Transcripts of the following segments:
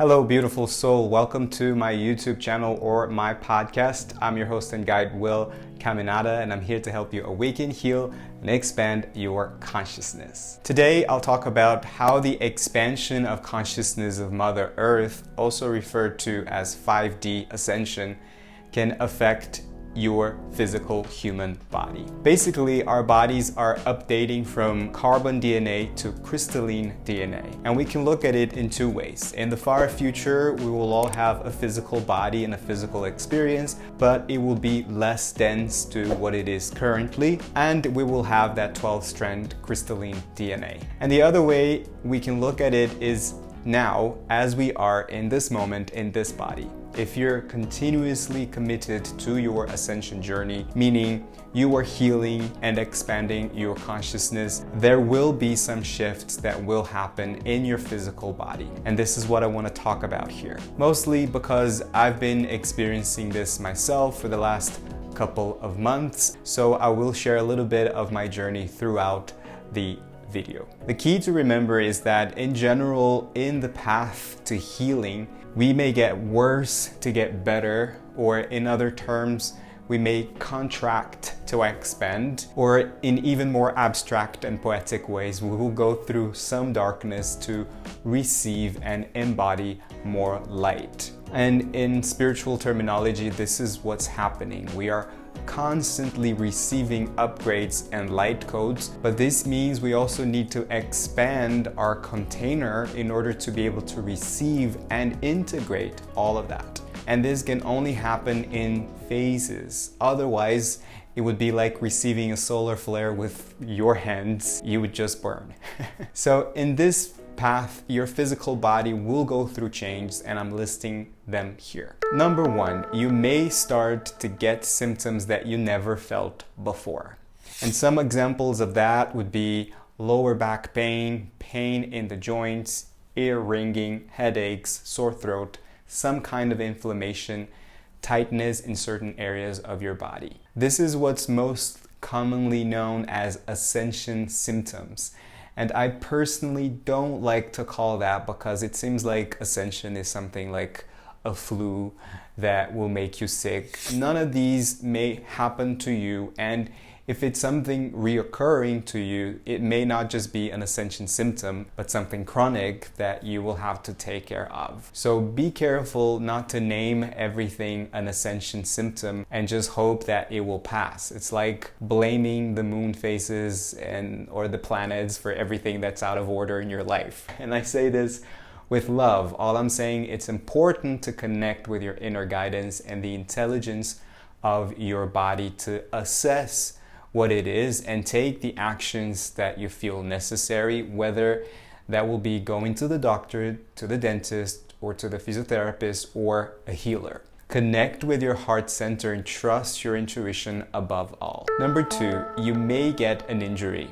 Hello, beautiful soul. Welcome to my YouTube channel or my podcast. I'm your host and guide, Will Caminada, and I'm here to help you awaken, heal, and expand your consciousness. Today, I'll talk about how the expansion of consciousness of Mother Earth, also referred to as 5D ascension, can affect your physical human body. Basically, our bodies are updating from carbon DNA to crystalline DNA. And we can look at it in two ways. In the far future, we will all have a physical body and a physical experience, but it will be less dense to what it is currently. And we will have that 12-strand crystalline DNA. And the other way we can look at it is now, as we are in this moment in this body. If you're continuously committed to your ascension journey, meaning you are healing and expanding your consciousness, there will be some shifts that will happen in your physical body. And this is what I want to talk about here. Mostly because I've been experiencing this myself for the last couple of months. So I will share a little bit of my journey throughout the video. The key to remember is that in general, in the path to healing, we may get worse to get better, or in other terms, we may contract to expand, or in even more abstract and poetic ways, we will go through some darkness to receive and embody more light. And in spiritual terminology, this is what's happening. We are constantly receiving upgrades and light codes, but this means we also need to expand our container in order to be able to receive and integrate all of that. And this can only happen in phases. Otherwise, it would be like receiving a solar flare with your hands. You would just burn. So in this path, your physical body will go through changes, and I'm listing them here. Number one, you may start to get symptoms that you never felt before. And some examples of that would be lower back pain, pain in the joints, ear ringing, headaches, sore throat, some kind of inflammation, tightness in certain areas of your body. This is what's most commonly known as Ascension Symptoms. And I personally don't like to call that, because it seems like ascension is something like a flu that will make you sick. None of these may happen to you, and if it's something reoccurring to you, it may not just be an ascension symptom, but something chronic that you will have to take care of. So be careful not to name everything an ascension symptom and just hope that it will pass. It's like blaming the moon phases or the planets for everything that's out of order in your life. And I say this with love. All I'm saying, it's important to connect with your inner guidance and the intelligence of your body to assess what it is and take the actions that you feel necessary, whether that will be going to the doctor, to the dentist, or to the physiotherapist, or a healer. Connect with your heart center and trust your intuition above all. Number two, you may get an injury.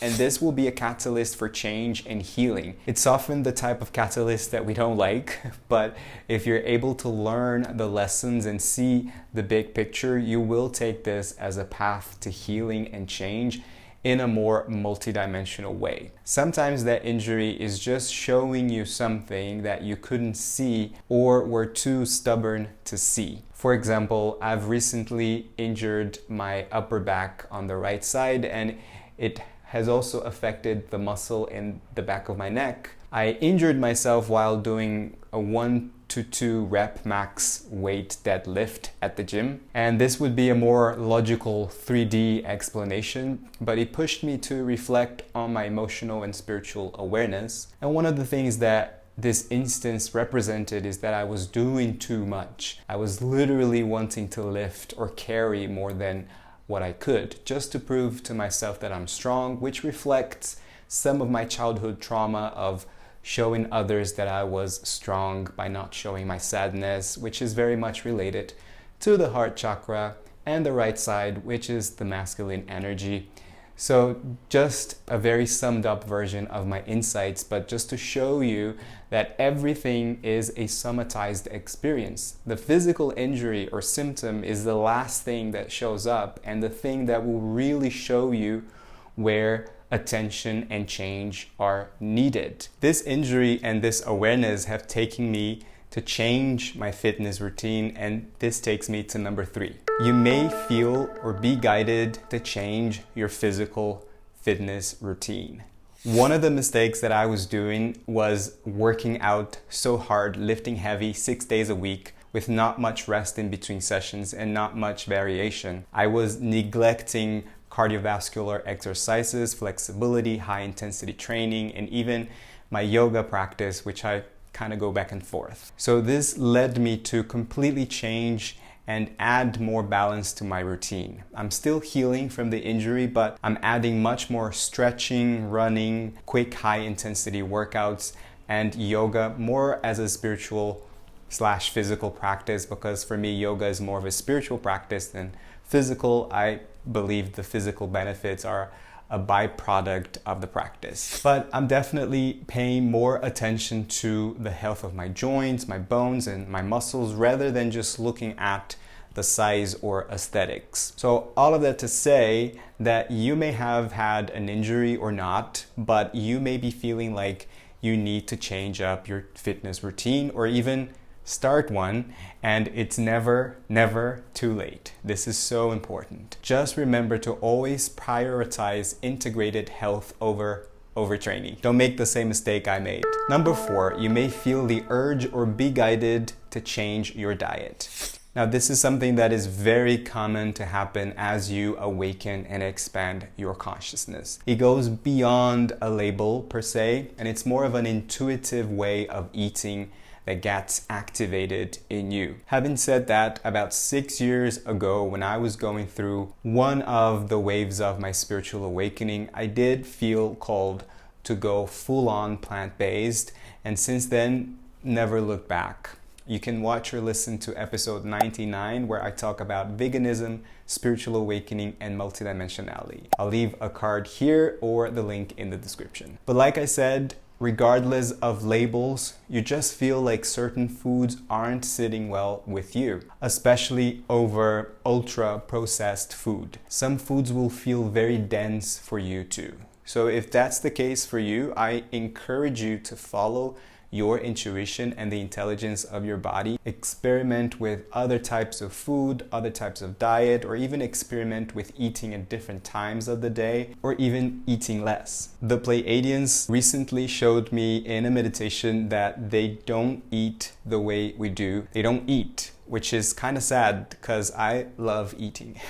And this will be a catalyst for change and healing. It's often the type of catalyst that we don't like, but if you're able to learn the lessons and see the big picture, you will take this as a path to healing and change in a more multidimensional way. Sometimes that injury is just showing you something that you couldn't see or were too stubborn to see. For example, I've recently injured my upper back on the right side, and it has also affected the muscle in the back of my neck. I injured myself while doing a 1 to 2 rep max weight deadlift at the gym. And this would be a more logical 3D explanation, but it pushed me to reflect on my emotional and spiritual awareness. And one of the things that this instance represented is that I was doing too much. I was literally wanting to lift or carry more than what I could, just to prove to myself that I'm strong, which reflects some of my childhood trauma of showing others that I was strong by not showing my sadness, which is very much related to the heart chakra, and the right side, which is the masculine energy. So just a very summed up version of my insights, but just to show you that everything is a somatized experience. The physical injury or symptom is the last thing that shows up, and the thing that will really show you where attention and change are needed. This injury and this awareness have taken me to change my fitness routine, and this takes me to number 3. You may feel or be guided to change your physical fitness routine. One of the mistakes that I was doing was working out so hard, lifting heavy 6 days a week with not much rest in between sessions and not much variation. I was neglecting cardiovascular exercises, flexibility, high intensity training, and even my yoga practice, which I kind of go back and forth. So this led me to completely change and add more balance to my routine. I'm still healing from the injury, but I'm adding much more stretching, running, quick high intensity workouts, and yoga more as a spiritual/physical practice, because for me, yoga is more of a spiritual practice than physical. I believe the physical benefits are a byproduct of the practice. But I'm definitely paying more attention to the health of my joints, my bones, and my muscles rather than just looking at the size or aesthetics. So all of that to say that you may have had an injury or not, but you may be feeling like you need to change up your fitness routine or even start one, and it's never too late. This is so important. Just remember to always prioritize integrated health over overtraining. Don't make the same mistake I made. Number 4, you may feel the urge or be guided to change your diet. Now, this is something that is very common to happen as you awaken and expand your consciousness. It goes beyond a label per se, and it's more of an intuitive way of eating that gets activated in you. Having said that, about 6 years ago, when I was going through one of the waves of my spiritual awakening, I did feel called to go full-on plant-based, and since then, never looked back. You can watch or listen to episode 99, where I talk about veganism, spiritual awakening, and multidimensionality. I'll leave a card here or the link in the description. But like I said, regardless of labels, you just feel like certain foods aren't sitting well with you, especially over ultra-processed food. Some foods will feel very dense for you too. So if that's the case for you, I encourage you to follow your intuition and the intelligence of your body. Experiment with other types of food, other types of diet, or even experiment with eating at different times of the day, or even eating less. The Pleiadians recently showed me in a meditation that they don't eat the way we do. They don't eat, which is kind of sad because I love eating.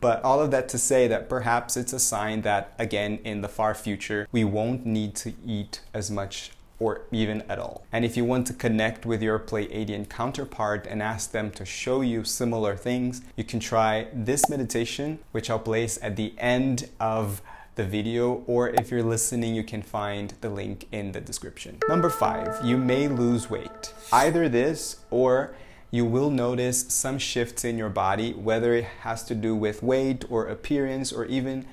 But all of that to say that perhaps it's a sign that, again, in the far future, we won't need to eat as much or even at all. And if you want to connect with your Pleiadian counterpart and ask them to show you similar things, you can try this meditation, which I'll place at the end of the video, or if you're listening, you can find the link in the description. Number 5, you may lose weight. Either this or you will notice some shifts in your body, whether it has to do with weight or appearance or even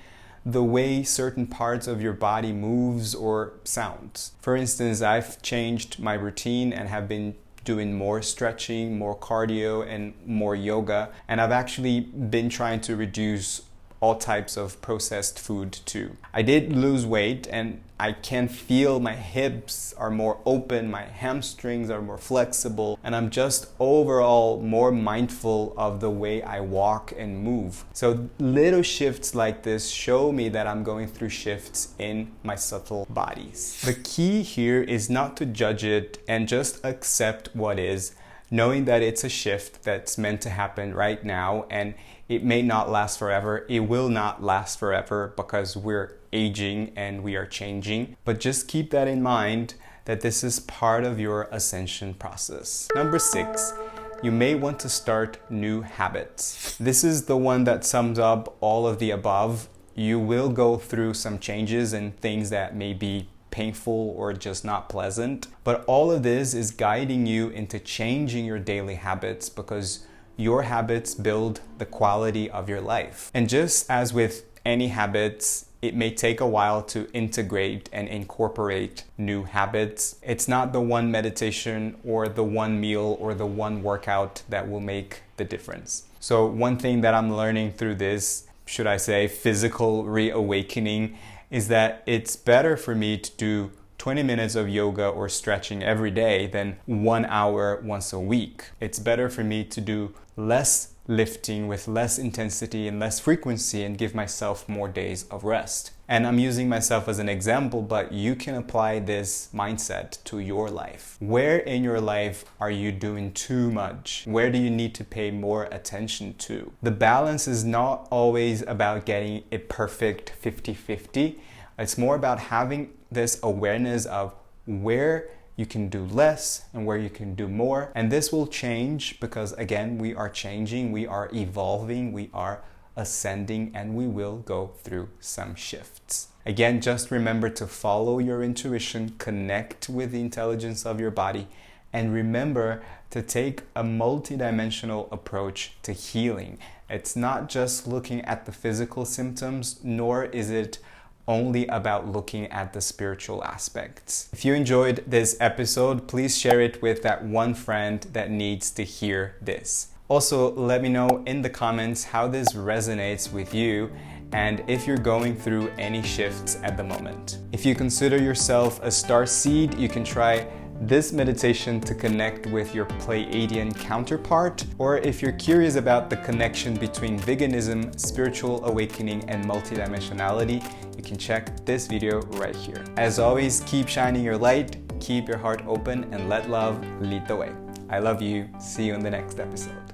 the way certain parts of your body moves or sounds. For instance, I've changed my routine and have been doing more stretching, more cardio, and more yoga. And I've actually been trying to reduce all types of processed food too. I did lose weight, and I can feel my hips are more open, my hamstrings are more flexible, and I'm just overall more mindful of the way I walk and move. So little shifts like this show me that I'm going through shifts in my subtle bodies. The key here is not to judge it and just accept what is, knowing that it's a shift that's meant to happen right now, and it may not last forever. It will not last forever because we're aging and we are changing. But just keep that in mind, that this is part of your ascension process. Number 6, you may want to start new habits. This is the one that sums up all of the above. You will go through some changes and things that may be painful or just not pleasant. But all of this is guiding you into changing your daily habits, because your habits build the quality of your life. And just as with any habits, it may take a while to integrate and incorporate new habits. It's not the one meditation or the one meal or the one workout that will make the difference. So one thing that I'm learning through this, should I say, physical reawakening, is that it's better for me to do 20 minutes of yoga or stretching every day than 1 hour once a week. It's better for me to do less lifting with less intensity and less frequency and give myself more days of rest. And I'm using myself as an example, but you can apply this mindset to your life. Where in your life are you doing too much? Where do you need to pay more attention to? The balance is not always about getting a perfect 50-50. It's more about having this awareness of where you can do less and where you can do more. And this will change because, again, we are changing, we are evolving, we are ascending, and we will go through some shifts. Again, just remember to follow your intuition, connect with the intelligence of your body, and remember to take a multidimensional approach to healing. It's not just looking at the physical symptoms, nor is it only about looking at the spiritual aspects. If you enjoyed this episode, please share it with that one friend that needs to hear this. Also, let me know in the comments how this resonates with you and if you're going through any shifts at the moment. If you consider yourself a star seed, you can try this meditation to connect with your Pleiadian counterpart, or if you're curious about the connection between veganism, spiritual awakening, and multidimensionality, you can check this video right here. As always, keep shining your light, keep your heart open, and let love lead the way. I love you. See you in the next episode.